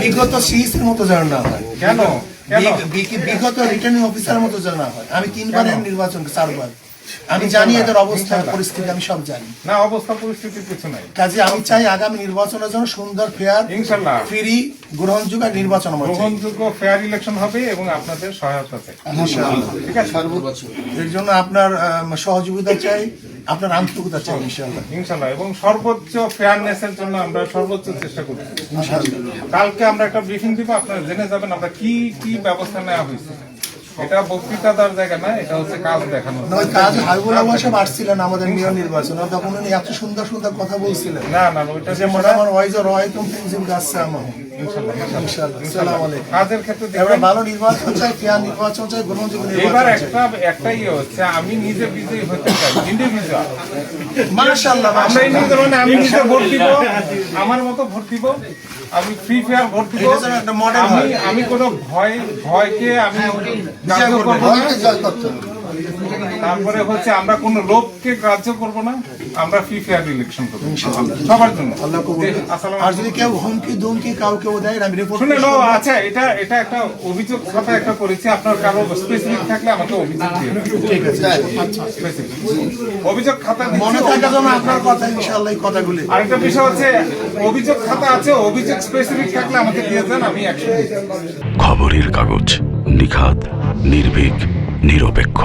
বিগত সিইসির মতো যেন না হয়। কেন বিগত রিটার্নিং অফিসার মতো যেন না হয়। আমি 3 বারের নির্বাচন 4 বার, আমি জানি এদের অবস্থা পরিস্থিতি, আমি সব জানি। না, অবস্থা পরিস্থিতির কিছু নাই। কাজে আমি চাই আগামী নির্বাচনের জন্য সুন্দর, ফেয়ার, ইনশাআল্লাহ ফ্রি, গ্রহণযোগ্য নির্বাচন হবে, গ্রহণযোগ্য ফেয়ার ইলেকশন হবে এবং আপনাদের সহায়তা চাই। ইনশাআল্লাহ। ঠিক আছে, এর জন্য আপনার সহযোগিতা চাই, আপনার আন্তরিকতা চাই ইনশাআল্লাহ। ইনশাআল্লাহ, এবং সর্বোচ্চ ফেয়ারনেসের জন্য আমরা সর্বোচ্চ চেষ্টা করব। কালকে আমরা একটা ব্রিফিং দিব, আপনারা জেনে যাবেন আমরা কি কি ব্যবস্থা নেওয়া হয়েছে। এটা বক্তৃতা দেওয়ার জায়গা না, এটা হচ্ছে কাজ দেখানো। কাজ হাবিবুল আওয়াল সাহেব আসছিলেন আমাদের মেয়র নির্বাচনে, তখন উনি এত সুন্দর সুন্দর কথা বলছিলেন। না না, ওইটা যে মনে আমার ওয়াইজ রয়তুম ফিজিম গাছে আমার ইনশাআল্লাহ ইনশাআল্লাহ। আসসালামু আলাইকুম। কাজের ক্ষেত্রে এবারে ভালো নির্বাচন চাই, ফেয়ার নির্বাচন চাই, গ্রহণযোগ্য এবার নির্বাচন চাই। একটাই হচ্ছে, আমি নিজে বিজয়ী হতে চাই, ইন্ডিভিজুয়াল। মাশাআল্লাহ, আমরা ইন্ডিভিজুয়াল, আমি নিজে ভোট দিব, আমার মতো ভোট দিব, আমি ফ্রি ফেয়ার ভোট দিব। আমি কোনো ভয়কে আমি গ্রাহ্য করবো না। তারপরে হচ্ছে আমরা কোনো লোককে গ্রাহ্য করবো না, আমরা ফ্রি ফেয়ার ইলেকশন করবো সবার জন্য। আর যদি কেউ হুমকি ধুমকি কাউকে দেয়, আমি রিপোর্ট শুনে নো। আচ্ছা, এটা একটা অভিযোগ খাতা একটা করেছি, আপনার কারো স্পেসিফিক থাকলে আমাকে অভিযোগ দিয়ে ঠিক আছে। অভিযোগ খাতা মনে থাকা যেন আপনার কথা, ইনশাআল্লাহ এই কথাগুলি। আরেকটা বিষয় হচ্ছে, অভিযোগ খাতা আছে, অভিযোগ স্পেসিফিক থাকলে আমাকে দিয়ে দেন, আমি অ্যাকশন নিই। খবরের কাগজ, নিখাত, নির্ভীক, নিরপেক্ষ।